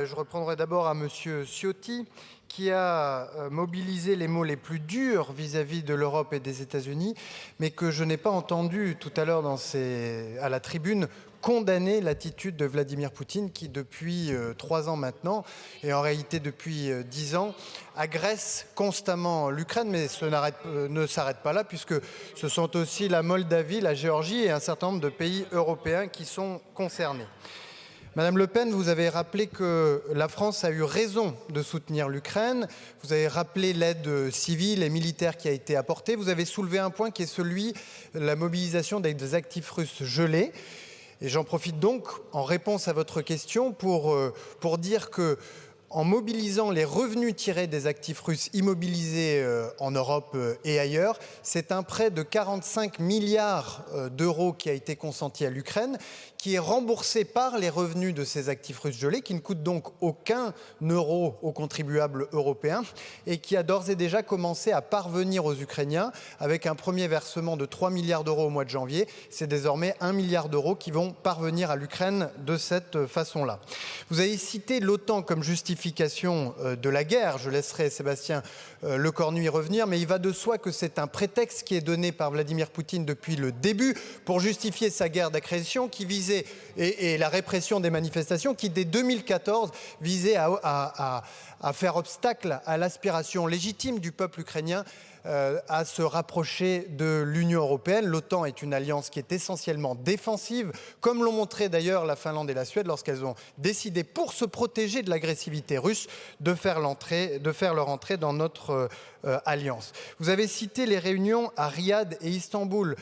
Je reprendrai d'abord à Monsieur Ciotti, qui a mobilisé les mots les plus durs vis-à-vis de l'Europe et des États-Unis, mais que je n'ai pas entendu tout à l'heure à la tribune condamner l'attitude de Vladimir Poutine, qui depuis 3 ans maintenant, et en réalité depuis 10 ans, agresse constamment l'Ukraine, mais ne s'arrête pas là, puisque ce sont aussi la Moldavie, la Géorgie et un certain nombre de pays européens qui sont concernés. Madame Le Pen, vous avez rappelé que la France a eu raison de soutenir l'Ukraine. Vous avez rappelé l'aide civile et militaire qui a été apportée. Vous avez soulevé un point qui est celui de la mobilisation des actifs russes gelés. Et j'en profite donc, en réponse à votre question, pour dire que, en mobilisant les revenus tirés des actifs russes immobilisés en Europe et ailleurs, c'est un prêt de 45 milliards d'euros qui a été consenti à l'Ukraine, qui est remboursé par les revenus de ces actifs russes gelés, qui ne coûte donc aucun euro aux contribuables européens et qui a d'ores et déjà commencé à parvenir aux Ukrainiens avec un premier versement de 3 milliards d'euros au mois de janvier. C'est désormais 1 milliard d'euros qui vont parvenir à l'Ukraine de cette façon-là. Vous avez cité l'OTAN comme justification de la guerre. Je laisserai Sébastien Lecornu y revenir, mais il va de soi que c'est un prétexte qui est donné par Vladimir Poutine depuis le début pour justifier sa guerre d'agression qui visait et la répression des manifestations qui, dès 2014, visait à faire obstacle à l'aspiration légitime du peuple ukrainien à se rapprocher de l'Union européenne. L'OTAN est une alliance qui est essentiellement défensive, comme l'ont montré d'ailleurs la Finlande et la Suède lorsqu'elles ont décidé, pour se protéger de l'agressivité russe, de faire leur entrée dans notre alliance. Vous avez cité les réunions à Riyad et Istanbul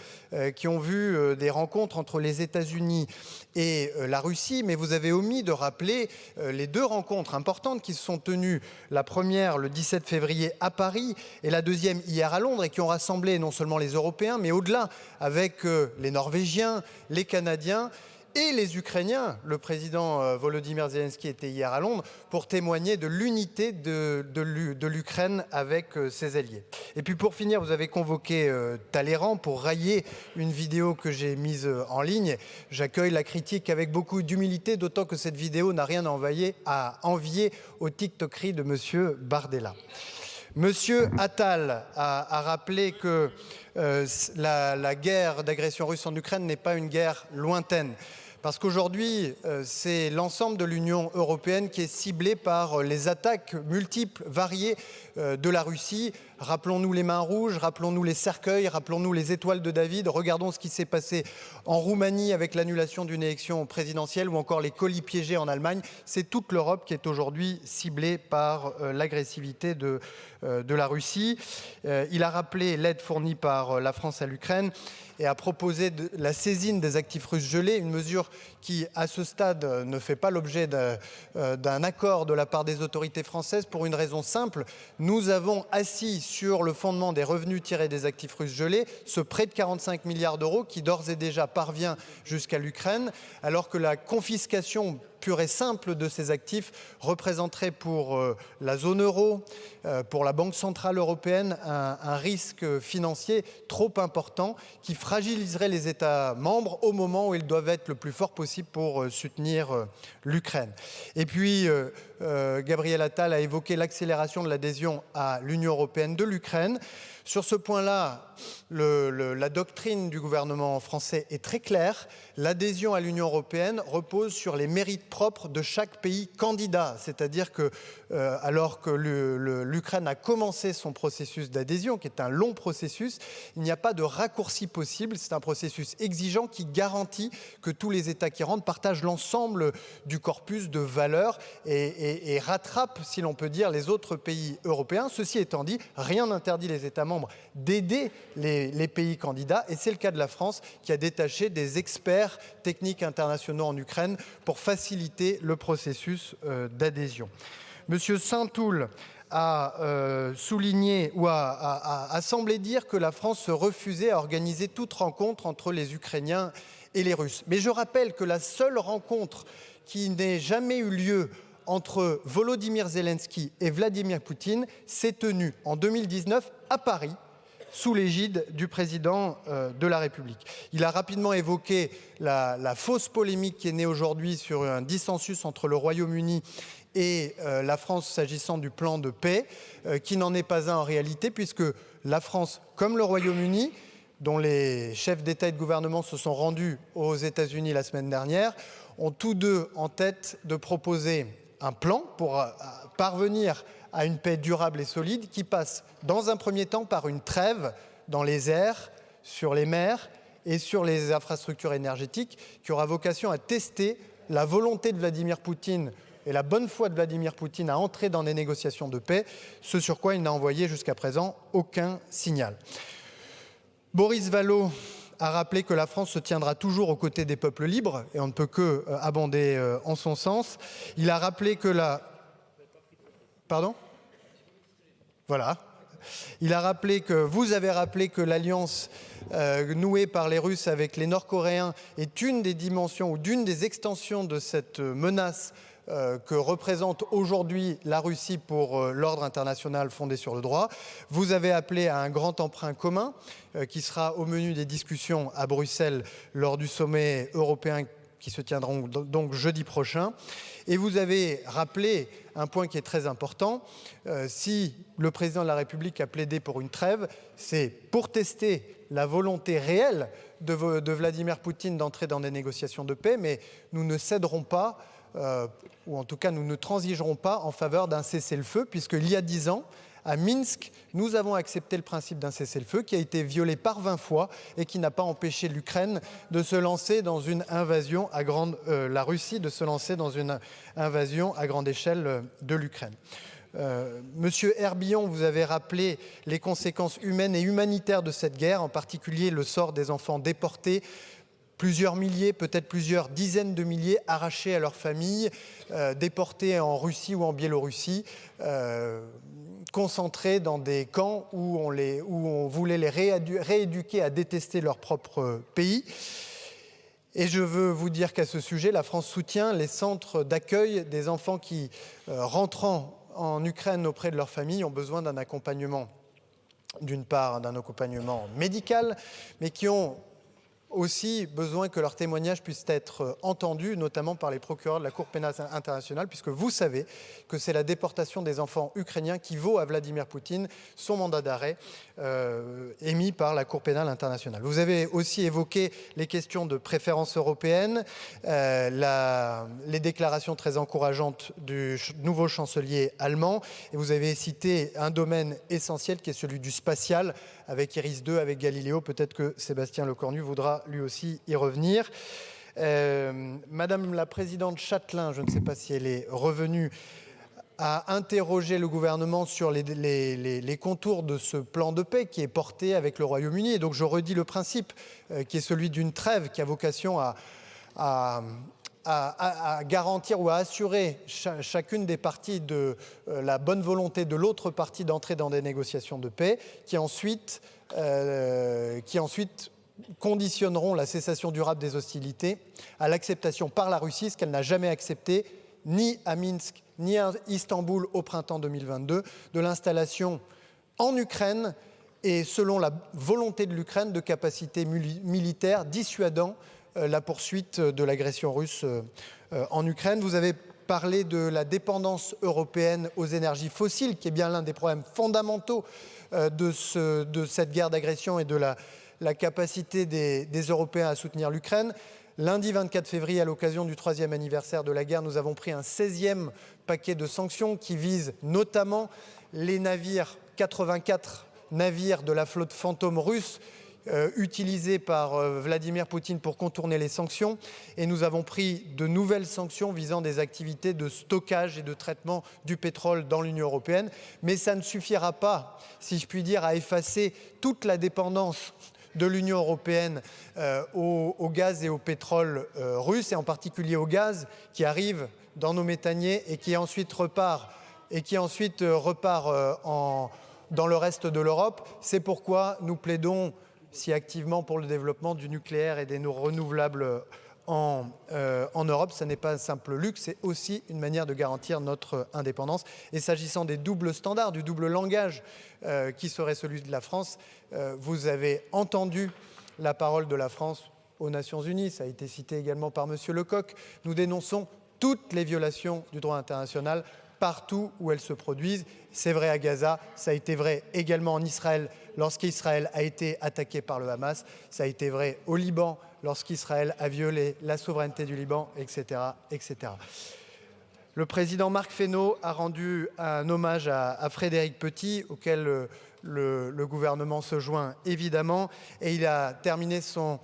qui ont vu des rencontres entre les États-Unis et la Russie, mais vous avez omis de rappeler les 2 rencontres importantes qui se sont tenues, la première le 17 février à Paris et la deuxième hier à Londres, et qui ont rassemblé non seulement les Européens, mais au-delà, avec les Norvégiens, les Canadiens et les Ukrainiens. Le président Volodymyr Zelensky était hier à Londres pour témoigner de l'unité de l'Ukraine avec ses alliés. Et puis pour finir, vous avez convoqué Talleyrand pour railler une vidéo que j'ai mise en ligne. J'accueille la critique avec beaucoup d'humilité, d'autant que cette vidéo n'a rien à envier aux TikTokeries de M. Bardella. Monsieur Attal a rappelé que la guerre d'agression russe en Ukraine n'est pas une guerre lointaine. Parce qu'aujourd'hui, c'est l'ensemble de l'Union européenne qui est ciblée par les attaques multiples, variées de la Russie. Rappelons-nous les mains rouges, rappelons-nous les cercueils, rappelons-nous les étoiles de David. Regardons ce qui s'est passé en Roumanie avec l'annulation d'une élection présidentielle ou encore les colis piégés en Allemagne. C'est toute l'Europe qui est aujourd'hui ciblée par l'agressivité de la Russie. Il a rappelé l'aide fournie par la France à l'Ukraine et a proposé la saisine des actifs russes gelés, une mesure qui, à ce stade, ne fait pas l'objet d'un accord de la part des autorités françaises pour une raison simple. Nous avons assis sur le fondement des revenus tirés des actifs russes gelés ce prêt de 45 milliards d'euros qui, d'ores et déjà, parvient jusqu'à l'Ukraine, alors que la confiscation pure et simple de ces actifs représenterait pour la zone euro, pour la Banque centrale européenne, un risque financier trop important qui fragiliserait les États membres au moment où ils doivent être le plus fort possible pour soutenir l'Ukraine. Et puis, Gabriel Attal a évoqué l'accélération de l'adhésion à l'Union européenne de l'Ukraine. Sur ce point-là, la doctrine du gouvernement français est très claire. L'adhésion à l'Union européenne repose sur les mérites propres de chaque pays candidat. C'est-à-dire que, alors que l'Ukraine a commencé son processus d'adhésion, qui est un long processus, il n'y a pas de raccourci possible. C'est un processus exigeant qui garantit que tous les États qui rentrent partagent l'ensemble du corpus de valeurs et rattrapent, si l'on peut dire, les autres pays européens. Ceci étant dit, rien n'interdit les États membres d'aider les pays candidats, et c'est le cas de la France qui a détaché des experts techniques internationaux en Ukraine pour faciliter le processus d'adhésion. Monsieur Saint-Toul a souligné ou a semblé dire que la France se refusait à organiser toute rencontre entre les Ukrainiens et les Russes. Mais je rappelle que la seule rencontre qui n'ait jamais eu lieu entre Volodymyr Zelensky et Vladimir Poutine s'est tenue en 2019 à Paris, sous l'égide du président de la République. Il a rapidement évoqué la fausse polémique qui est née aujourd'hui sur un dissensus entre le Royaume-Uni et la France s'agissant du plan de paix, qui n'en est pas un en réalité, puisque la France, comme le Royaume-Uni, dont les chefs d'État et de gouvernement se sont rendus aux États-Unis la semaine dernière, ont tous deux en tête de proposer un plan pour parvenir à une paix durable et solide qui passe dans un premier temps par une trêve dans les airs, sur les mers et sur les infrastructures énergétiques, qui aura vocation à tester la volonté de Vladimir Poutine et la bonne foi de Vladimir Poutine à entrer dans des négociations de paix, ce sur quoi il n'a envoyé jusqu'à présent aucun signal. Boris Vallaud a rappelé que la France se tiendra toujours aux côtés des peuples libres, et on ne peut que abonder en son sens. Il a rappelé que la... Pardon ? Voilà. Il a rappelé que vous avez rappelé que l'alliance nouée par les Russes avec les Nord-Coréens est une des dimensions ou d'une des extensions de cette menace que représente aujourd'hui la Russie pour l'ordre international fondé sur le droit. Vous avez appelé à un grand emprunt commun qui sera au menu des discussions à Bruxelles lors du sommet européen qui se tiendront donc jeudi prochain. Et vous avez rappelé un point qui est très important. Si le président de la République a plaidé pour une trêve, c'est pour tester la volonté réelle de Vladimir Poutine d'entrer dans des négociations de paix, mais nous ne céderons pas, ou en tout cas nous ne transigerons pas en faveur d'un cessez-le-feu, puisqu'il y a 10 ans, à Minsk, nous avons accepté le principe d'un cessez-le-feu qui a été violé par 20 fois et qui n'a pas empêché l'Ukraine de se lancer dans une invasion à la Russie de se lancer dans une invasion à grande échelle de l'Ukraine. Monsieur Herbillon, vous avez rappelé les conséquences humaines et humanitaires de cette guerre, en particulier le sort des enfants déportés. Plusieurs milliers, peut-être plusieurs dizaines de milliers arrachés à leurs familles, déportés en Russie ou en Biélorussie, concentrés dans des camps où on voulait les rééduquer à détester leur propre pays. Et je veux vous dire qu'à ce sujet, la France soutient les centres d'accueil des enfants qui, rentrant en Ukraine auprès de leur famille, ont besoin d'un accompagnement, d'une part d'un accompagnement médical, mais qui ont aussi besoin que leurs témoignages puissent être entendus, notamment par les procureurs de la Cour pénale internationale, puisque vous savez que c'est la déportation des enfants ukrainiens qui vaut à Vladimir Poutine son mandat d'arrêt émis par la Cour pénale internationale. Vous avez aussi évoqué les questions de préférence européenne, les déclarations très encourageantes du nouveau chancelier allemand, et vous avez cité un domaine essentiel qui est celui du spatial, avec Iris 2, avec Galileo. Peut-être que Sébastien Lecornu voudra lui aussi y revenir. Madame la présidente Châtelain, je ne sais pas si elle est revenue, a interrogé le gouvernement sur les contours de ce plan de paix qui est porté avec le Royaume-Uni. Et donc je redis le principe qui est celui d'une trêve qui a vocation à garantir ou à assurer chacune des parties de la bonne volonté de l'autre partie d'entrer dans des négociations de paix qui ensuite conditionneront la cessation durable des hostilités à l'acceptation par la Russie, ce qu'elle n'a jamais accepté, ni à Minsk, ni à Istanbul au printemps 2022, de l'installation en Ukraine et selon la volonté de l'Ukraine de capacités militaires dissuadant la poursuite de l'agression russe en Ukraine. Vous avez parlé de la dépendance européenne aux énergies fossiles, qui est bien l'un des problèmes fondamentaux de cette guerre d'agression et de la capacité des Européens à soutenir l'Ukraine. Lundi 24 février, à l'occasion du 3e anniversaire de la guerre, nous avons pris un 16e paquet de sanctions qui vise notamment les navires, 84 navires de la flotte fantôme russe, utilisés par Vladimir Poutine pour contourner les sanctions. Et nous avons pris de nouvelles sanctions visant des activités de stockage et de traitement du pétrole dans l'Union européenne. Mais ça ne suffira pas, si je puis dire, à effacer toute la dépendance de l'Union européenne au gaz et au pétrole russe, et en particulier au gaz qui arrive dans nos méthaniers et qui ensuite repart dans le reste de l'Europe. C'est pourquoi nous plaidons si activement pour le développement du nucléaire et des renouvelables en Europe. Ce n'est pas un simple luxe, c'est aussi une manière de garantir notre indépendance. Et s'agissant des doubles standards, du double langage qui serait celui de la France, vous avez entendu la parole de la France aux Nations Unies, ça a été cité également par M. Lecoq. Nous dénonçons toutes les violations du droit international partout où elles se produisent. C'est vrai à Gaza, ça a été vrai également en Israël lorsqu'Israël a été attaqué par le Hamas, ça a été vrai au Liban lorsqu'Israël a violé la souveraineté du Liban, etc., etc. Le président Marc Fesneau a rendu un hommage à Frédéric Petit, auquel le gouvernement se joint évidemment, et il a terminé son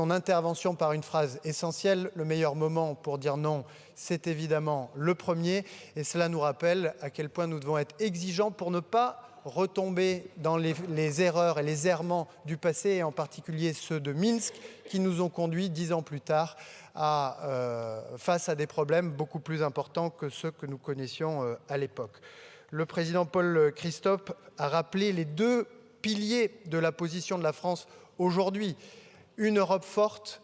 intervention par une phrase essentielle: le meilleur moment pour dire non, c'est évidemment le premier. Et cela nous rappelle à quel point nous devons être exigeants pour ne pas retomber dans les erreurs et les errements du passé, et en particulier ceux de Minsk, qui nous ont conduits 10 ans plus tard face à des problèmes beaucoup plus importants que ceux que nous connaissions à l'époque. Le président Paul Christophe a rappelé les deux piliers de la position de la France aujourd'hui: une Europe forte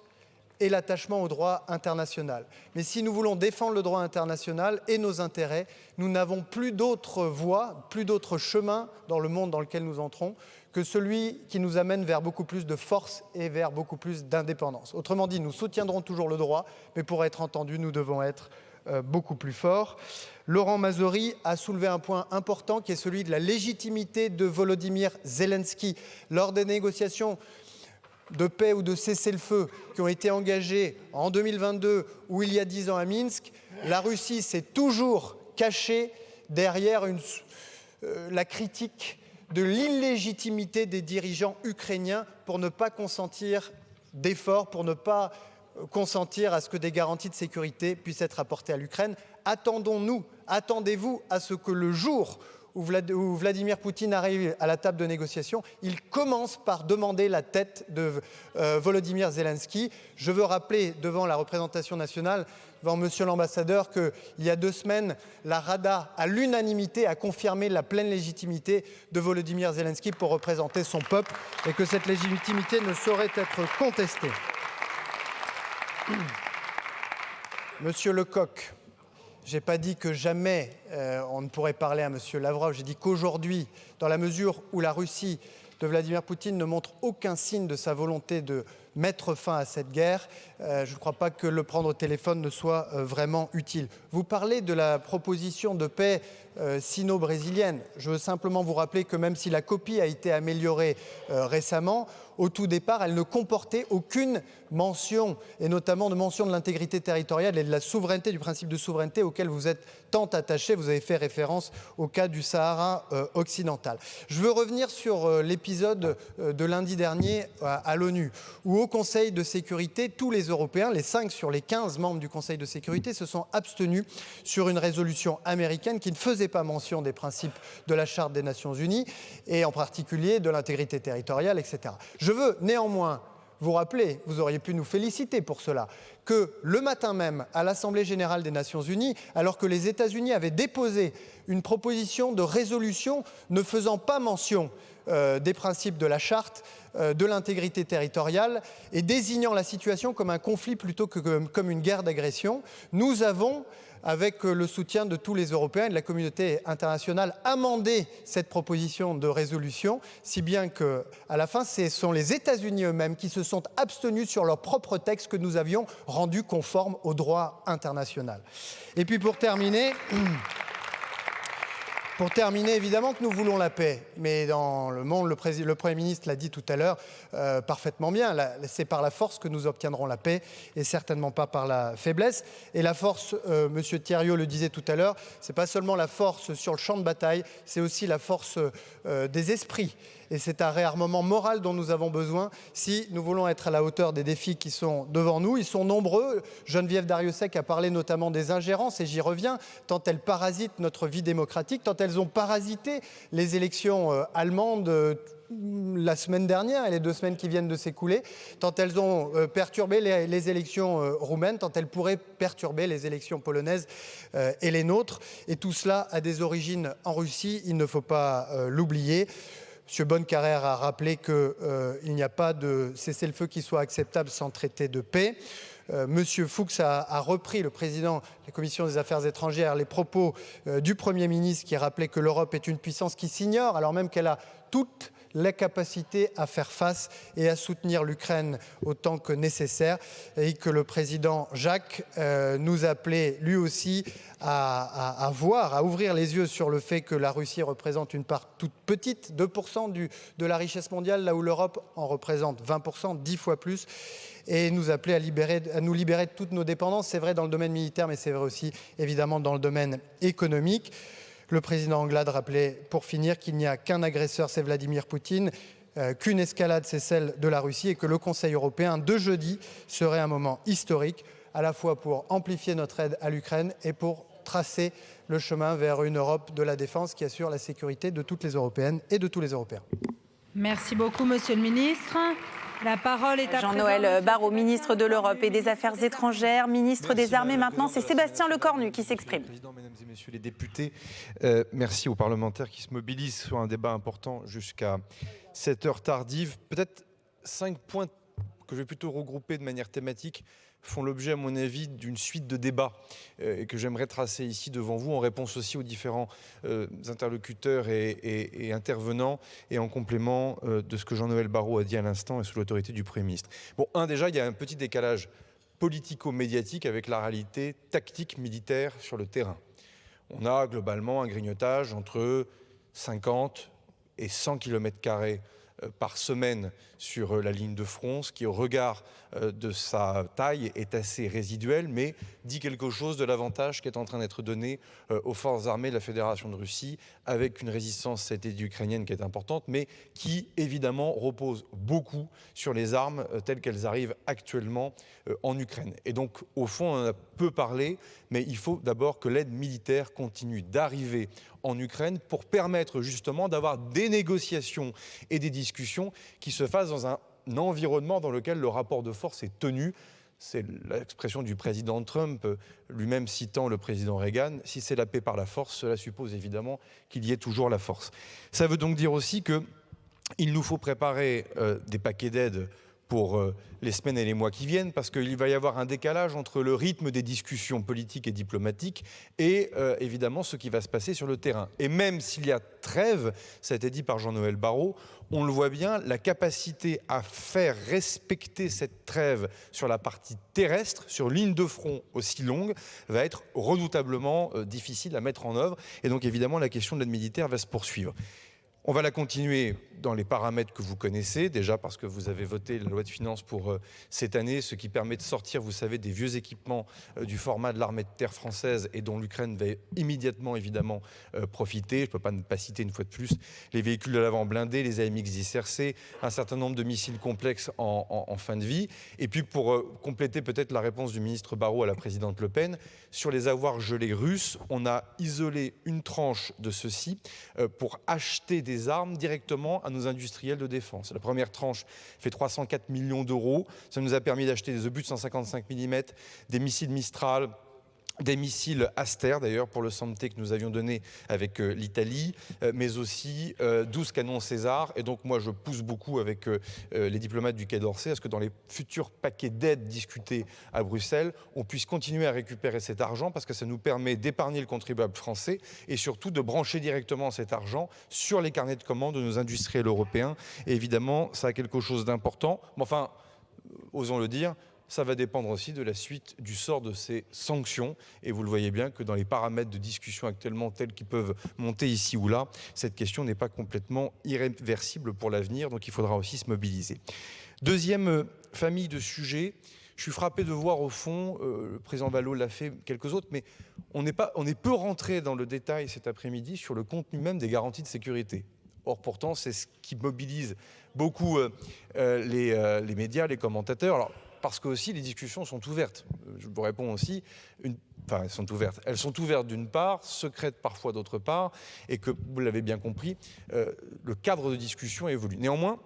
et l'attachement au droit international. Mais si nous voulons défendre le droit international et nos intérêts, nous n'avons plus d'autre voie, plus d'autre chemin dans le monde dans lequel nous entrons que celui qui nous amène vers beaucoup plus de force et vers beaucoup plus d'indépendance. Autrement dit, nous soutiendrons toujours le droit, mais pour être entendus, nous devons être beaucoup plus forts. Laurent Mazori a soulevé un point important qui est celui de la légitimité de Volodymyr Zelensky. Lors des négociations de paix ou de cessez-le-feu qui ont été engagés en 2022 ou il y a 10 ans à Minsk, la Russie s'est toujours cachée derrière la critique de l'illégitimité des dirigeants ukrainiens pour ne pas consentir d'efforts, pour ne pas consentir à ce que des garanties de sécurité puissent être apportées à l'Ukraine. Attendez-vous à ce que le jour où Vladimir Poutine arrive à la table de négociation, il commence par demander la tête de Volodymyr Zelensky. Je veux rappeler devant la représentation nationale, devant monsieur l'ambassadeur, qu'il y a 2 semaines, la Rada, à l'unanimité, a confirmé la pleine légitimité de Volodymyr Zelensky pour représenter son peuple, et que cette légitimité ne saurait être contestée. Monsieur Lecoq, je n'ai pas dit que jamais on ne pourrait parler à M. Lavrov. J'ai dit qu'aujourd'hui, dans la mesure où la Russie de Vladimir Poutine ne montre aucun signe de sa volonté de mettre fin à cette guerre, je ne crois pas que le prendre au téléphone ne soit vraiment utile. Vous parlez de la proposition de paix sino-brésilienne. Je veux simplement vous rappeler que même si la copie a été améliorée récemment, au tout départ, elle ne comportait aucune mention, et notamment de mention de l'intégrité territoriale et de la souveraineté, du principe de souveraineté auquel vous êtes tant attaché. Vous avez fait référence au cas du Sahara occidental. Je veux revenir sur l'épisode de lundi dernier à l'ONU, où au Conseil de sécurité, tous les Européens, les 5 sur les 15 membres du Conseil de sécurité, se sont abstenus sur une résolution américaine qui ne faisait pas mention des principes de la Charte des Nations Unies, et en particulier de l'intégrité territoriale, etc. Je veux néanmoins vous rappeler, vous auriez pu nous féliciter pour cela, que le matin même, à l'Assemblée générale des Nations Unies, alors que les États-Unis avaient déposé une proposition de résolution ne faisant pas mention des principes de la Charte, de l'intégrité territoriale, et désignant la situation comme un conflit plutôt que comme une guerre d'agression, nous avons, avec le soutien de tous les Européens et de la communauté internationale, amendé cette proposition de résolution, si bien qu'à la fin, ce sont les États-Unis eux-mêmes qui se sont abstenus sur leur propre texte que nous avions rendu conforme au droit international. Et puis pour terminer, évidemment que nous voulons la paix, mais dans le monde, le Premier ministre l'a dit tout à l'heure parfaitement bien, c'est par la force que nous obtiendrons la paix et certainement pas par la faiblesse. Et la force, Monsieur Thierriot le disait tout à l'heure, c'est pas seulement la force sur le champ de bataille, c'est aussi la force des esprits. Et c'est un réarmement moral dont nous avons besoin si nous voulons être à la hauteur des défis qui sont devant nous. Ils sont nombreux. Geneviève Darrieussecq a parlé notamment des ingérences, et j'y reviens, tant elles parasitent notre vie démocratique, tant elles ont parasité les élections allemandes la semaine dernière et les 2 semaines qui viennent de s'écouler, tant elles ont perturbé les élections roumaines, tant elles pourraient perturber les élections polonaises et les nôtres. Et tout cela a des origines en Russie, il ne faut pas l'oublier. M. Bonnecarrère a rappelé qu'il n'y a pas de cessez-le-feu qui soit acceptable sans traité de paix. M. Fuchs a repris, le président de la Commission des Affaires étrangères, les propos du Premier ministre qui rappelait que l'Europe est une puissance qui s'ignore alors même qu'elle a toutes la capacité à faire face et à soutenir l'Ukraine autant que nécessaire, et que le président Jacques nous appelait lui aussi à ouvrir les yeux sur le fait que la Russie représente une part toute petite, 2% de la richesse mondiale, là où l'Europe en représente 20%, 10 fois plus, et nous appeler à nous libérer de toutes nos dépendances. C'est vrai dans le domaine militaire, mais c'est vrai aussi évidemment dans le domaine économique. Le président Anglade rappelait, pour finir, qu'il n'y a qu'un agresseur, c'est Vladimir Poutine, qu'une escalade, c'est celle de la Russie, et que le Conseil européen de jeudi serait un moment historique, à la fois pour amplifier notre aide à l'Ukraine et pour tracer le chemin vers une Europe de la défense qui assure la sécurité de toutes les Européennes et de tous les Européens. Merci beaucoup, Monsieur le Ministre. La parole est à Jean-Noël Barrot, ministre de l'Europe et des Affaires étrangères, ministre des Armées. Maintenant, c'est Sébastien Lecornu qui s'exprime. Président, mesdames et messieurs les députés, merci aux parlementaires qui se mobilisent sur un débat important jusqu'à cette heure tardive. Peut-être 5 points que je vais plutôt regrouper de manière thématique font l'objet, à mon avis, d'une suite de débats et que j'aimerais tracer ici devant vous, en réponse aussi aux différents interlocuteurs et intervenants, et en complément de ce que Jean-Noël Barrot a dit à l'instant et sous l'autorité du Premier ministre. Bon, déjà, il y a un petit décalage politico-médiatique avec la réalité tactique militaire sur le terrain. On a globalement un grignotage entre 50 et 100 km² par semaine sur la ligne de front, ce qui au regard de sa taille est assez résiduel, mais dit quelque chose de l'avantage qui est en train d'être donné aux forces armées de la Fédération de Russie, avec une résistance, ça a été dit, ukrainienne qui est importante, mais qui évidemment repose beaucoup sur les armes telles qu'elles arrivent actuellement en Ukraine. Et donc au fond on en a peu parlé, mais il faut d'abord que l'aide militaire continue d'arriver en Ukraine pour permettre justement d'avoir des négociations et des discussions qui se fassent dans un environnement dans lequel le rapport de force est tenu. C'est l'expression du président Trump, lui-même citant le président Reagan. Si c'est la paix par la force, cela suppose évidemment qu'il y ait toujours la force. Ça veut donc dire aussi qu'il nous faut préparer des paquets d'aide pour les semaines et les mois qui viennent, parce qu'il va y avoir un décalage entre le rythme des discussions politiques et diplomatiques et évidemment ce qui va se passer sur le terrain. Et même s'il y a trêve, ça a été dit par Jean-Noël Barrot, on le voit bien, la capacité à faire respecter cette trêve sur la partie terrestre, sur ligne de front aussi longue, va être redoutablement difficile à mettre en œuvre. Et donc évidemment la question de l'aide militaire va se poursuivre. On va la continuer dans les paramètres que vous connaissez, déjà parce que vous avez voté la loi de finances pour cette année, ce qui permet de sortir, vous savez, des vieux équipements du format de l'armée de terre française et dont l'Ukraine va immédiatement, évidemment, profiter. Je ne peux pas ne pas citer une fois de plus les véhicules de l'avant blindés, les AMX 10 RC, un certain nombre de missiles complexes en fin de vie. Et puis pour compléter peut-être la réponse du ministre Barrot à la présidente Le Pen, sur les avoirs gelés russes, on a isolé une tranche de ceux-ci pour acheter des armes directement à nos industriels de défense. La première tranche fait 304 millions d'euros. Ça nous a permis d'acheter des obus de 155 mm, des missiles Mistral, des missiles Aster d'ailleurs pour le Sante que nous avions donné avec l'Italie, mais aussi 12 canons César. Et donc moi je pousse beaucoup avec les diplomates du Quai d'Orsay à ce que dans les futurs paquets d'aide discutés à Bruxelles, on puisse continuer à récupérer cet argent parce que ça nous permet d'épargner le contribuable français et surtout de brancher directement cet argent sur les carnets de commandes de nos industriels européens. Et évidemment ça a quelque chose d'important, mais enfin, osons le dire, ça va dépendre aussi de la suite du sort de ces sanctions. Et vous le voyez bien que dans les paramètres de discussion actuellement tels qu'ils peuvent monter ici ou là, cette question n'est pas complètement irréversible pour l'avenir. Donc il faudra aussi se mobiliser. Deuxième famille de sujets, je suis frappé de voir au fond, le président Vallot l'a fait, quelques autres, mais on est peu rentré dans le détail cet après-midi sur le contenu même des garanties de sécurité. Or pourtant c'est ce qui mobilise beaucoup les médias, les commentateurs. Alors, parce que aussi les discussions sont ouvertes. Je vous réponds aussi, elles sont ouvertes. Elles sont ouvertes d'une part, secrètes parfois d'autre part, et que, vous l'avez bien compris, le cadre de discussion évolue. Néanmoins,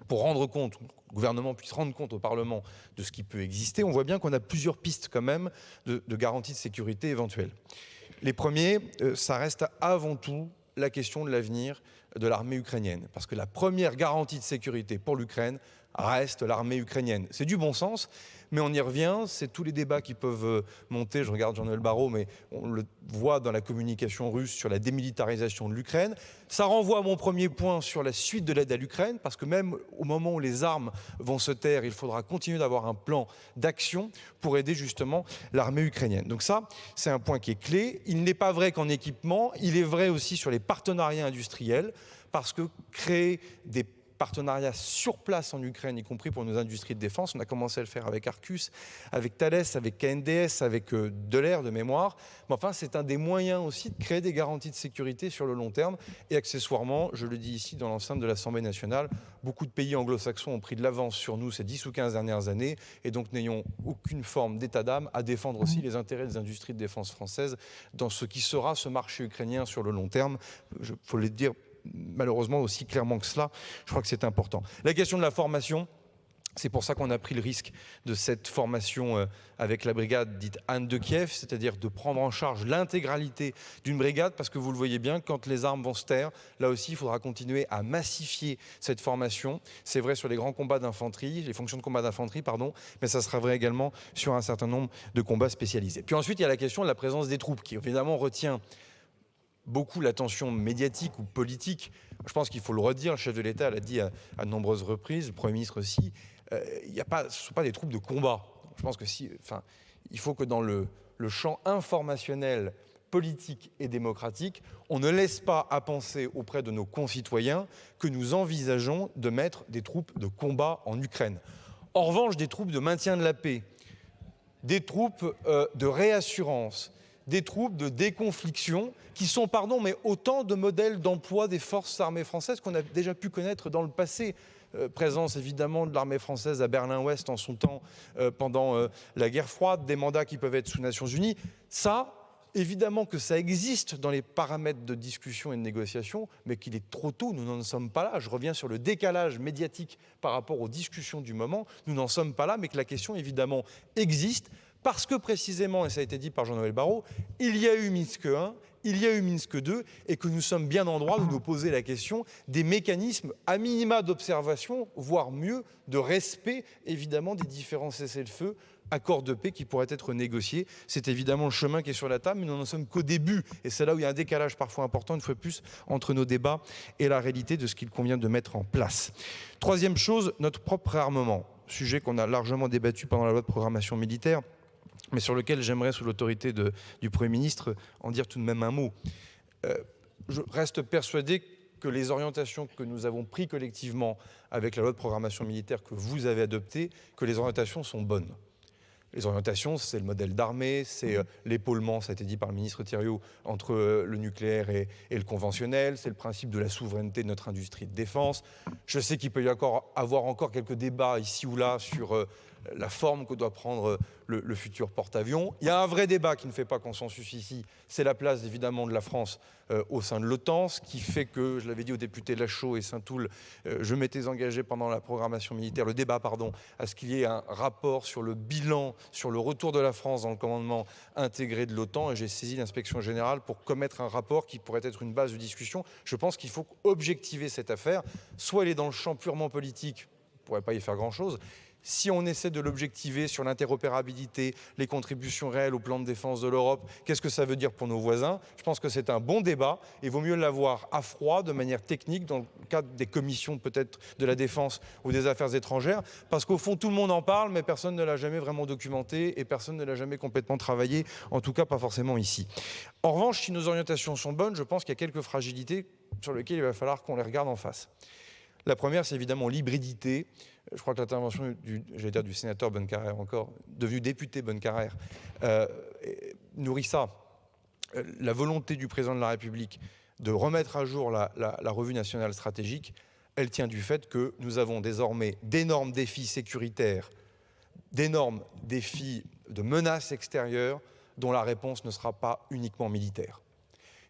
pour rendre compte, le gouvernement puisse rendre compte au Parlement de ce qui peut exister, on voit bien qu'on a plusieurs pistes quand même de garantie de sécurité éventuelles. Les premiers, ça reste avant tout la question de l'avenir de l'armée ukrainienne. Parce que la première garantie de sécurité pour l'Ukraine reste l'armée ukrainienne. C'est du bon sens, mais on y revient, c'est tous les débats qui peuvent monter, je regarde Jean-Noël Barrot, mais on le voit dans la communication russe sur la démilitarisation de l'Ukraine. Ça renvoie à mon premier point sur la suite de l'aide à l'Ukraine, parce que même au moment où les armes vont se taire, il faudra continuer d'avoir un plan d'action pour aider justement l'armée ukrainienne. Donc ça, c'est un point qui est clé. Il n'est pas vrai qu'en équipement, il est vrai aussi sur les partenariats industriels, parce que créer des partenariats sur place en Ukraine, y compris pour nos industries de défense. On a commencé à le faire avec Arcus, avec Thales, avec KNDS, avec Delair de mémoire. Mais enfin, c'est un des moyens aussi de créer des garanties de sécurité sur le long terme. Et accessoirement, je le dis ici dans l'enceinte de l'Assemblée nationale, beaucoup de pays anglo-saxons ont pris de l'avance sur nous ces 10 ou 15 dernières années. Et donc, n'ayons aucune forme d'état d'âme à défendre aussi les intérêts des industries de défense françaises dans ce qui sera ce marché ukrainien sur le long terme. Il faut le dire malheureusement aussi clairement que cela, je crois que c'est important. La question de la formation, c'est pour ça qu'on a pris le risque de cette formation avec la brigade dite Anne de Kiev, c'est-à-dire de prendre en charge l'intégralité d'une brigade, parce que vous le voyez bien, quand les armes vont se taire, là aussi il faudra continuer à massifier cette formation. C'est vrai sur les grands combats d'infanterie, les fonctions de combat d'infanterie, pardon, mais ça sera vrai également sur un certain nombre de combats spécialisés. Puis ensuite, il y a la question de la présence des troupes, qui évidemment retient beaucoup l'attention médiatique ou politique. Je pense qu'il faut le redire, le chef de l'État l'a dit à de nombreuses reprises, le Premier ministre aussi, ce ne sont pas des troupes de combat. Je pense que il faut que dans le champ informationnel, politique et démocratique, on ne laisse pas à penser auprès de nos concitoyens que nous envisageons de mettre des troupes de combat en Ukraine. En revanche, des troupes de maintien de la paix, des troupes de réassurance, des troupes de déconfliction qui sont, mais autant de modèles d'emploi des forces armées françaises qu'on a déjà pu connaître dans le passé. Présence évidemment de l'armée française à Berlin-Ouest en son temps pendant la guerre froide, des mandats qui peuvent être sous Nations Unies. Ça, évidemment que ça existe dans les paramètres de discussion et de négociation, mais qu'il est trop tôt, nous n'en sommes pas là. Je reviens sur le décalage médiatique par rapport aux discussions du moment. Nous n'en sommes pas là, mais que la question évidemment existe. Parce que précisément, et ça a été dit par Jean-Noël Barrot, il y a eu Minsk 1, il y a eu Minsk 2, et que nous sommes bien en droit de nous poser la question des mécanismes à minima d'observation, voire mieux, de respect, évidemment, des différents cessez-le-feu, accords de paix qui pourraient être négociés. C'est évidemment le chemin qui est sur la table, mais nous n'en sommes qu'au début. Et c'est là où il y a un décalage parfois important, une fois de plus, entre nos débats et la réalité de ce qu'il convient de mettre en place. Troisième chose, notre propre réarmement. Sujet qu'on a largement débattu pendant la loi de programmation militaire, mais sur lequel j'aimerais, sous l'autorité du Premier ministre, en dire tout de même un mot. Je reste persuadé que les orientations que nous avons prises collectivement avec la loi de programmation militaire que vous avez adoptée, que les orientations sont bonnes. Les orientations, c'est le modèle d'armée, c'est l'épaulement, ça a été dit par le ministre Thiriot, entre le nucléaire et le conventionnel, c'est le principe de la souveraineté de notre industrie de défense. Je sais qu'il peut y avoir encore quelques débats ici ou là sur la forme que doit prendre le futur porte-avions. Il y a un vrai débat qui ne fait pas consensus ici, c'est la place évidemment de la France au sein de l'OTAN, ce qui fait que, je l'avais dit aux députés Lachaud et Saint-Toul, je m'étais engagé pendant la programmation militaire, le débat, à ce qu'il y ait un rapport sur le bilan, sur le retour de la France dans le commandement intégré de l'OTAN, et j'ai saisi l'inspection générale pour commettre un rapport qui pourrait être une base de discussion. Je pense qu'il faut objectiver cette affaire, soit elle est dans le champ purement politique, on ne pourrait pas y faire grand-chose. Si on essaie de l'objectiver sur l'interopérabilité, les contributions réelles au plan de défense de l'Europe, qu'est-ce que ça veut dire pour nos voisins? Je pense que c'est un bon débat et il vaut mieux l'avoir à froid, de manière technique, dans le cadre des commissions peut-être de la défense ou des affaires étrangères, parce qu'au fond tout le monde en parle, mais personne ne l'a jamais vraiment documenté et personne ne l'a jamais complètement travaillé, en tout cas pas forcément ici. En revanche, si nos orientations sont bonnes, je pense qu'il y a quelques fragilités sur lesquelles il va falloir qu'on les regarde en face. La première, c'est évidemment l'hybridité. Je crois que l'intervention du sénateur Bonnecarrère, encore devenu député Bonnecarrère, nourrit ça. La volonté du président de la République de remettre à jour la revue nationale stratégique, elle tient du fait que nous avons désormais d'énormes défis sécuritaires, d'énormes défis de menaces extérieures dont la réponse ne sera pas uniquement militaire.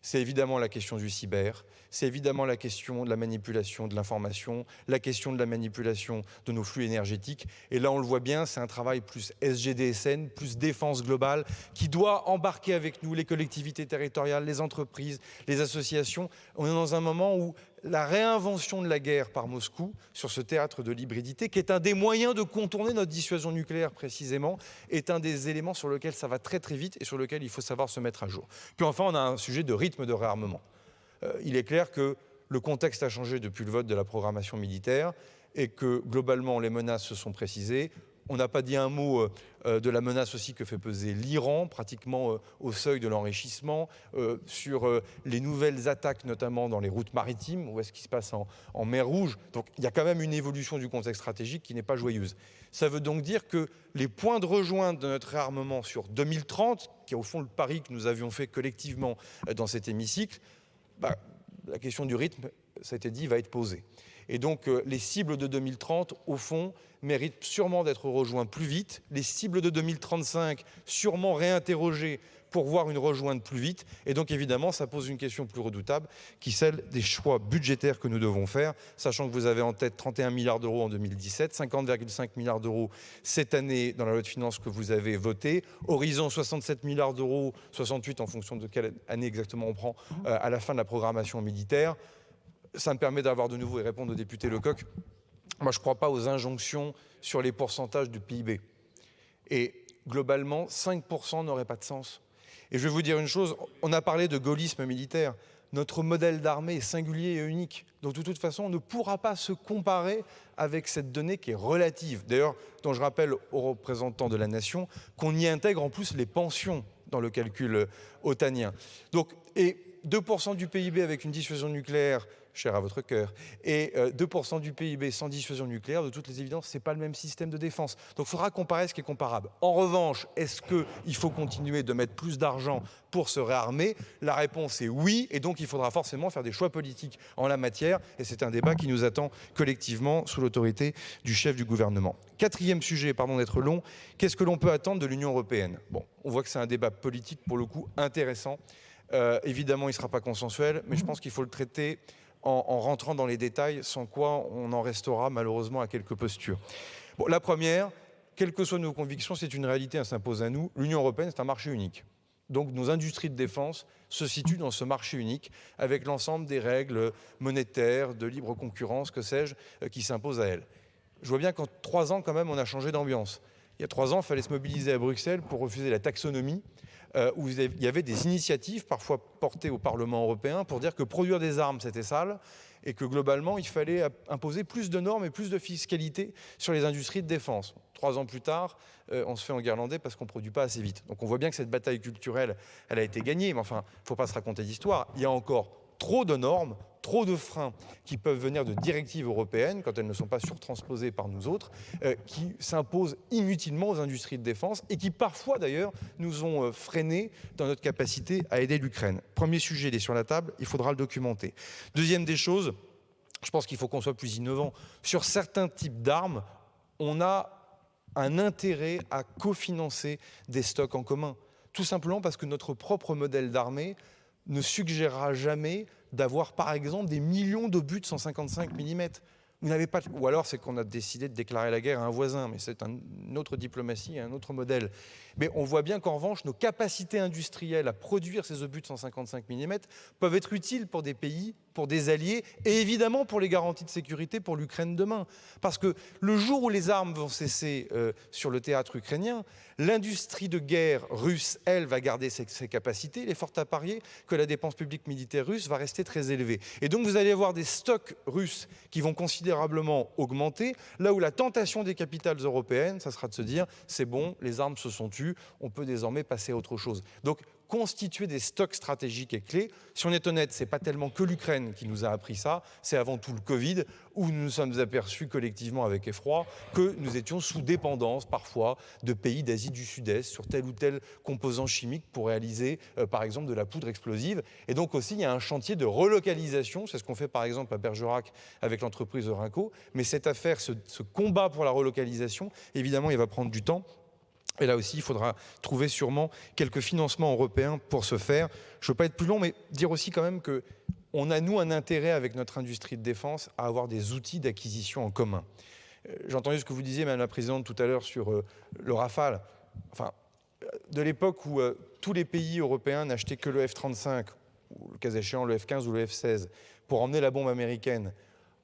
C'est évidemment la question du cyber, c'est évidemment la question de la manipulation de l'information, la question de la manipulation de nos flux énergétiques. Et là, on le voit bien, c'est un travail plus SGDSN, plus défense globale, qui doit embarquer avec nous les collectivités territoriales, les entreprises, les associations. On est dans un moment où la réinvention de la guerre par Moscou sur ce théâtre de l'hybridité, qui est un des moyens de contourner notre dissuasion nucléaire précisément, est un des éléments sur lequel ça va très très vite et sur lequel il faut savoir se mettre à jour. Puis enfin, on a un sujet de rythme de réarmement. Il est clair que le contexte a changé depuis le vote de la programmation militaire et que globalement les menaces se sont précisées. On n'a pas dit un mot de la menace aussi que fait peser l'Iran, pratiquement au seuil de l'enrichissement, sur les nouvelles attaques, notamment dans les routes maritimes, où est-ce qui se passe en mer Rouge. Donc il y a quand même une évolution du contexte stratégique qui n'est pas joyeuse. Ça veut donc dire que les points de rejointe de notre réarmement sur 2030, qui est au fond le pari que nous avions fait collectivement dans cet hémicycle, la question du rythme, ça a été dit, va être posée. Et donc les cibles de 2030, au fond, méritent sûrement d'être rejointes plus vite. Les cibles de 2035, sûrement réinterrogées pour voir une rejointe plus vite. Et donc évidemment, ça pose une question plus redoutable, qui est celle des choix budgétaires que nous devons faire, sachant que vous avez en tête 31 milliards d'euros en 2017, 50,5 milliards d'euros cette année dans la loi de finances que vous avez votée, horizon 67 milliards d'euros, 68 en fonction de quelle année exactement on prend, à la fin de la programmation militaire. Ça me permet d'avoir de nouveau et répondre au député Lecoq. Moi, je ne crois pas aux injonctions sur les pourcentages du PIB. Et globalement, 5% n'aurait pas de sens. Et je vais vous dire une chose, on a parlé de gaullisme militaire. Notre modèle d'armée est singulier et unique. Donc de toute façon, on ne pourra pas se comparer avec cette donnée qui est relative. D'ailleurs, dont je rappelle aux représentants de la nation qu'on y intègre en plus les pensions dans le calcul otanien. Donc, et 2% du PIB avec une dissuasion nucléaire, cher à votre cœur, et 2% du PIB sans dissuasion nucléaire, de toutes les évidences, ce n'est pas le même système de défense. Donc il faudra comparer ce qui est comparable. En revanche, est-ce qu'il faut continuer de mettre plus d'argent pour se réarmer? La réponse est oui, et donc il faudra forcément faire des choix politiques en la matière, et c'est un débat qui nous attend collectivement sous l'autorité du chef du gouvernement. Quatrième sujet, pardon d'être long, qu'est-ce que l'on peut attendre de l'Union européenne? Bon, on voit que c'est un débat politique, pour le coup, intéressant. Évidemment, il ne sera pas consensuel, mais je pense qu'il faut le traiter en rentrant dans les détails, sans quoi on en restera malheureusement à quelques postures. Bon, la première, quelles que soient nos convictions, c'est une réalité, elle s'impose à nous. L'Union européenne, c'est un marché unique. Donc nos industries de défense se situent dans ce marché unique, avec l'ensemble des règles monétaires, de libre concurrence, que sais-je, qui s'imposent à elles. Je vois bien qu'en 3 ans, quand même, on a changé d'ambiance. Il y a 3 ans, il fallait se mobiliser à Bruxelles pour refuser la taxonomie, où il y avait des initiatives, parfois portées au Parlement européen, pour dire que produire des armes, c'était sale, et que globalement, il fallait imposer plus de normes et plus de fiscalité sur les industries de défense. 3 ans plus tard, on se fait enguirlander parce qu'on ne produit pas assez vite. Donc on voit bien que cette bataille culturelle, elle a été gagnée, mais enfin, il ne faut pas se raconter d'histoire. Il y a encore trop de normes, trop de freins qui peuvent venir de directives européennes, quand elles ne sont pas surtransposées par nous autres, qui s'imposent inutilement aux industries de défense et qui parfois d'ailleurs nous ont freinés dans notre capacité à aider l'Ukraine. Premier sujet, il est sur la table, il faudra le documenter. Deuxième des choses, je pense qu'il faut qu'on soit plus innovant. Sur certains types d'armes, on a un intérêt à cofinancer des stocks en commun. Tout simplement parce que notre propre modèle d'armée ne suggérera jamais d'avoir, par exemple, des millions d'obus de 155 mm. Vous n'avez pas, ou alors c'est qu'on a décidé de déclarer la guerre à un voisin, mais c'est une autre diplomatie, un autre modèle. Mais on voit bien qu'en revanche, nos capacités industrielles à produire ces obus de 155 mm peuvent être utiles pour des pays, pour des alliés, et évidemment pour les garanties de sécurité pour l'Ukraine demain. Parce que le jour où les armes vont cesser sur le théâtre ukrainien, l'industrie de guerre russe, elle, va garder ses capacités. Il est fort à parier que la dépense publique militaire russe va rester très élevée. Et donc vous allez avoir des stocks russes qui vont considérablement augmenter, là où la tentation des capitales européennes, ça sera de se dire, c'est bon, les armes se sont tues, on peut désormais passer à autre chose. Donc constituer des stocks stratégiques et clés. Si on est honnête, ce n'est pas tellement que l'Ukraine qui nous a appris ça, c'est avant tout le Covid, où nous nous sommes aperçus collectivement avec effroi que nous étions sous dépendance parfois de pays d'Asie du Sud-Est sur tel ou tel composant chimique pour réaliser par exemple de la poudre explosive. Et donc aussi il y a un chantier de relocalisation, c'est ce qu'on fait par exemple à Bergerac avec l'entreprise Orenco, mais cette affaire, ce combat pour la relocalisation, évidemment il va prendre du temps. Et là aussi, il faudra trouver sûrement quelques financements européens pour ce faire. Je ne veux pas être plus long, mais dire aussi quand même qu'on a, nous, un intérêt avec notre industrie de défense à avoir des outils d'acquisition en commun. J'ai entendu ce que vous disiez, Madame la Présidente, tout à l'heure sur le Rafale. Enfin, de l'époque où tous les pays européens n'achetaient que le F-35, ou le cas échéant le F-15 ou le F-16, pour emmener la bombe américaine,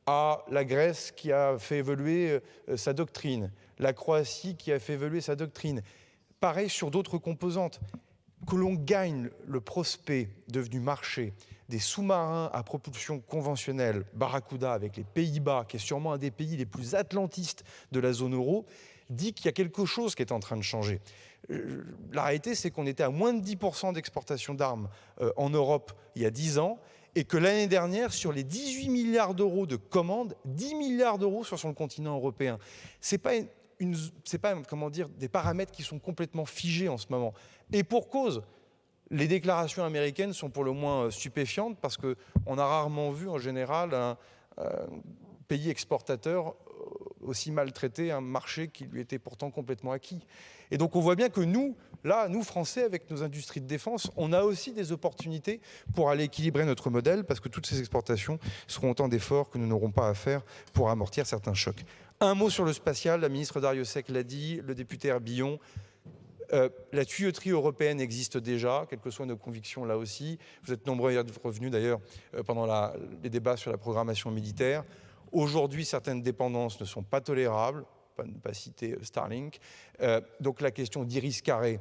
à la Grèce qui a fait évoluer sa doctrine, la Croatie qui a fait évoluer sa doctrine. Pareil sur d'autres composantes. Que l'on gagne le prospect devenu marché des sous-marins à propulsion conventionnelle, Barracuda avec les Pays-Bas, qui est sûrement un des pays les plus atlantistes de la zone euro, dit qu'il y a quelque chose qui est en train de changer. La réalité, c'est qu'on était à moins de 10% d'exportation d'armes en Europe il y a 10 ans, et que l'année dernière, sur les 18 milliards d'euros de commandes, 10 milliards d'euros sur le continent européen. C'est pas comment dire, des paramètres qui sont complètement figés en ce moment. Et pour cause, les déclarations américaines sont pour le moins stupéfiantes parce qu'on a rarement vu en général un pays exportateur aussi maltraiter un marché qui lui était pourtant complètement acquis. Et donc on voit bien que nous Français, avec nos industries de défense, on a aussi des opportunités pour aller équilibrer notre modèle parce que toutes ces exportations seront autant d'efforts que nous n'aurons pas à faire pour amortir certains chocs. Un mot sur le spatial, la ministre Darrieussecq l'a dit, le député Herbillon. La tuyauterie européenne existe déjà, quelles que soient nos convictions là aussi. Vous êtes nombreux à être revenus d'ailleurs pendant les débats sur la programmation militaire. Aujourd'hui, certaines dépendances ne sont pas tolérables, pour ne pas citer Starlink. Donc la question d'Iris-Carré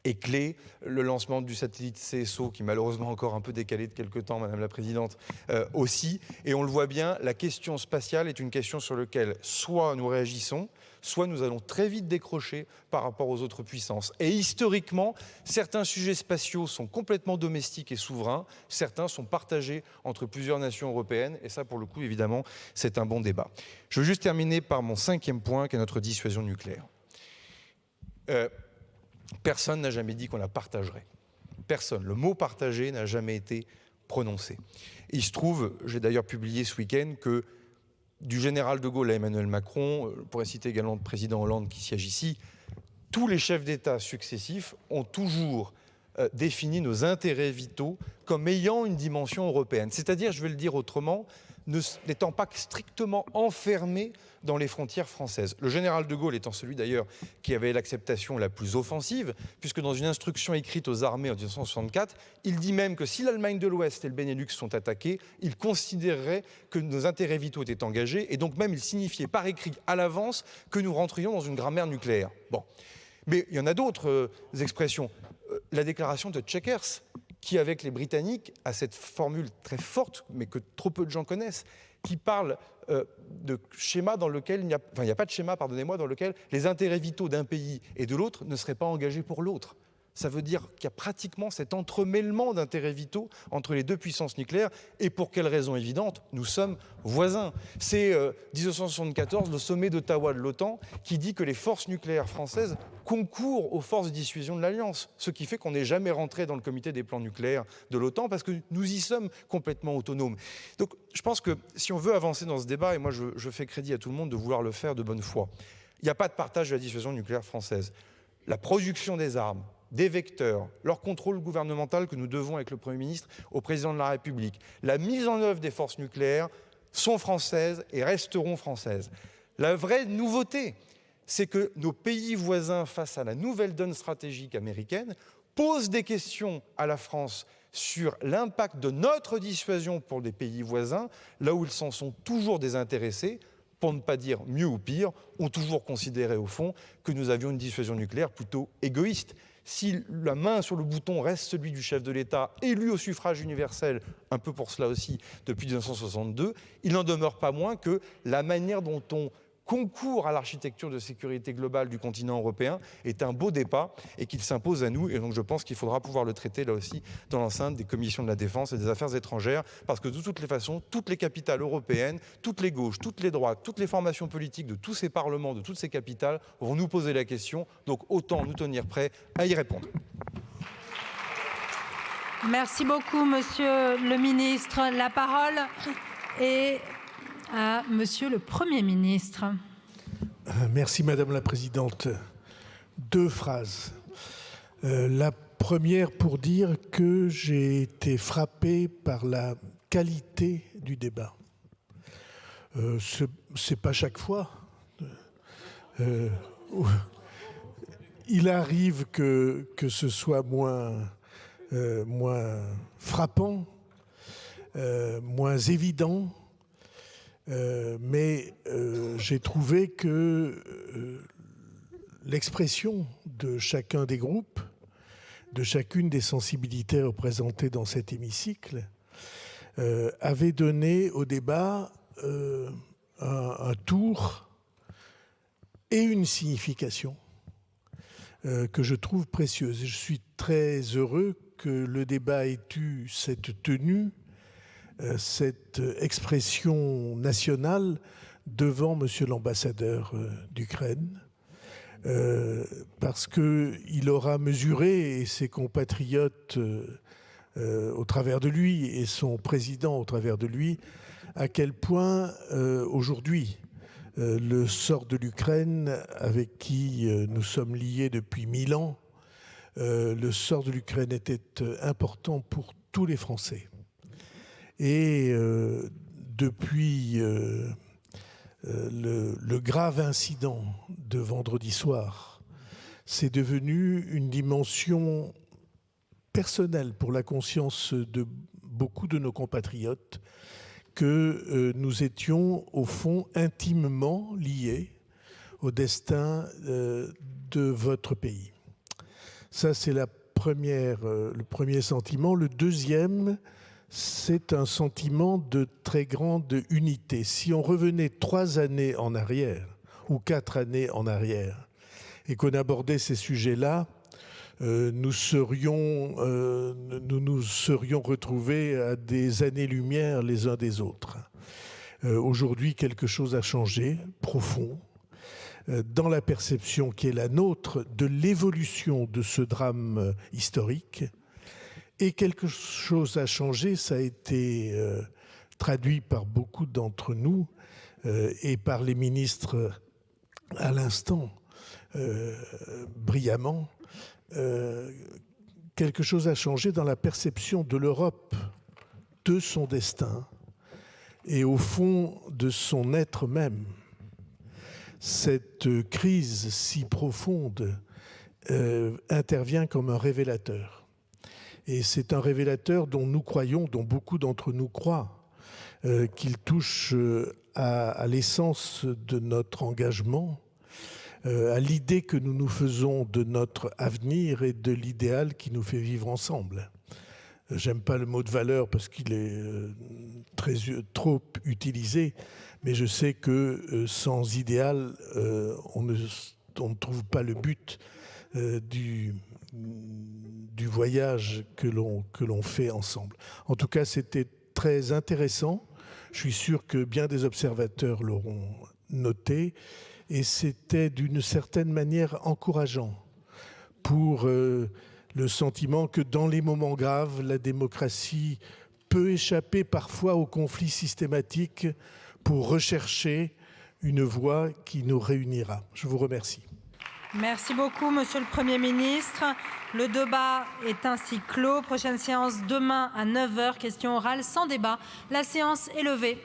est clé. Le lancement du satellite CSO, qui malheureusement encore un peu décalé de quelque temps, Madame la Présidente, aussi. Et on le voit bien, la question spatiale est une question sur laquelle soit nous réagissons, soit nous allons très vite décrocher par rapport aux autres puissances. Et historiquement, certains sujets spatiaux sont complètement domestiques et souverains, certains sont partagés entre plusieurs nations européennes, et ça, pour le coup, évidemment, c'est un bon débat. Je veux juste terminer par mon 5e point, qui est notre dissuasion nucléaire. Personne n'a jamais dit qu'on la partagerait. Personne. Le mot « partager » n'a jamais été prononcé. Il se trouve, j'ai d'ailleurs publié ce week-end, que du général de Gaulle à Emmanuel Macron, on pourrait citer également le président Hollande qui siège ici, tous les chefs d'État successifs ont toujours défini nos intérêts vitaux comme ayant une dimension européenne. C'est-à-dire, je vais le dire autrement, n'étant pas strictement enfermés dans les frontières françaises. Le général de Gaulle étant celui d'ailleurs qui avait l'acceptation la plus offensive, puisque dans une instruction écrite aux armées en 1964, il dit même que si l'Allemagne de l'Ouest et le Benelux sont attaqués, il considérerait que nos intérêts vitaux étaient engagés, et donc même il signifiait par écrit à l'avance que nous rentrions dans une grammaire nucléaire. Bon. Mais il y en a d'autres expressions. La déclaration de Chequers, qui, avec les Britanniques, a cette formule très forte, mais que trop peu de gens connaissent, qui parle de schéma dans lequel il n'y a pas de schéma, pardonnez-moi, dans lequel les intérêts vitaux d'un pays et de l'autre ne seraient pas engagés pour l'autre. Ça veut dire qu'il y a pratiquement cet entremêlement d'intérêts vitaux entre les deux puissances nucléaires. Et pour quelle raison évidente ? Nous sommes voisins. C'est 1974, le sommet d'Ottawa de l'OTAN, qui dit que les forces nucléaires françaises concourent aux forces de dissuasion de l'Alliance. Ce qui fait qu'on n'est jamais rentré dans le comité des plans nucléaires de l'OTAN parce que nous y sommes complètement autonomes. Donc je pense que si on veut avancer dans ce débat, et moi je fais crédit à tout le monde de vouloir le faire de bonne foi, il n'y a pas de partage de la dissuasion nucléaire française. La production des armes, des vecteurs, leur contrôle gouvernemental que nous devons avec le Premier ministre au Président de la République, la mise en œuvre des forces nucléaires sont françaises et resteront françaises. La vraie nouveauté, c'est que nos pays voisins, face à la nouvelle donne stratégique américaine, posent des questions à la France sur l'impact de notre dissuasion pour des pays voisins, là où ils s'en sont toujours désintéressés, pour ne pas dire mieux ou pire, ont toujours considéré au fond que nous avions une dissuasion nucléaire plutôt égoïste. Si la main sur le bouton reste celui du chef de l'État, élu au suffrage universel, un peu pour cela aussi, depuis 1962, il n'en demeure pas moins que la manière dont on concourt à l'architecture de sécurité globale du continent européen est un beau débat et qu'il s'impose à nous. Et donc je pense qu'il faudra pouvoir le traiter là aussi dans l'enceinte des commissions de la défense et des affaires étrangères, parce que de toutes les façons, toutes les capitales européennes, toutes les gauches, toutes les droites, toutes les formations politiques de tous ces parlements, de toutes ces capitales vont nous poser la question. Donc autant nous tenir prêts à y répondre. Merci beaucoup, Monsieur le Ministre. La parole est à Monsieur le Premier ministre. Merci Madame la Présidente. 2 phrases. La première pour dire que j'ai été frappé par la qualité du débat. C'est pas chaque fois. Il arrive que ce soit moins moins frappant, moins évident, mais j'ai trouvé que l'expression de chacun des groupes, de chacune des sensibilités représentées dans cet hémicycle, avait donné au débat un tour et une signification que je trouve précieuse. Je suis très heureux que le débat ait eu cette tenue, cette expression nationale devant Monsieur l'ambassadeur d'Ukraine, parce qu'il aura mesuré, et ses compatriotes au travers de lui, et son président au travers de lui, à quel point aujourd'hui le sort de l'Ukraine, avec qui nous sommes liés depuis 1000 ans, le sort de l'Ukraine était important pour tous les Français. Et depuis le grave incident de vendredi soir, c'est devenu une dimension personnelle pour la conscience de beaucoup de nos compatriotes que nous étions au fond intimement liés au destin de votre pays. Ça, c'est le premier sentiment. Le deuxième, c'est un sentiment de très grande unité. Si on revenait 3 années en arrière, ou 4 années en arrière, et qu'on abordait ces sujets-là, nous nous serions retrouvés à des années-lumière les uns des autres. Aujourd'hui, quelque chose a changé, profond, dans la perception qui est la nôtre de l'évolution de ce drame historique. Et quelque chose a changé, ça a été traduit par beaucoup d'entre nous et par les ministres à l'instant, brillamment. Quelque chose a changé dans la perception de l'Europe, de son destin et au fond de son être même. Cette crise si profonde intervient comme un révélateur. Et c'est un révélateur dont nous croyons, dont beaucoup d'entre nous croient, qu'il touche à l'essence de notre engagement, à l'idée que nous nous faisons de notre avenir et de l'idéal qui nous fait vivre ensemble. J'aime pas le mot de valeur parce qu'il est trop utilisé, mais je sais que sans idéal, on ne trouve pas le but du voyage que l'on fait ensemble. En tout cas, c'était très intéressant. Je suis sûr que bien des observateurs l'auront noté. Et c'était d'une certaine manière encourageant pour le sentiment que dans les moments graves, la démocratie peut échapper parfois aux conflits systématiques pour rechercher une voie qui nous réunira. Je vous remercie. Merci beaucoup, Monsieur le Premier ministre. Le débat est ainsi clos. Prochaine séance demain à 9h. Question orale sans débat. La séance est levée.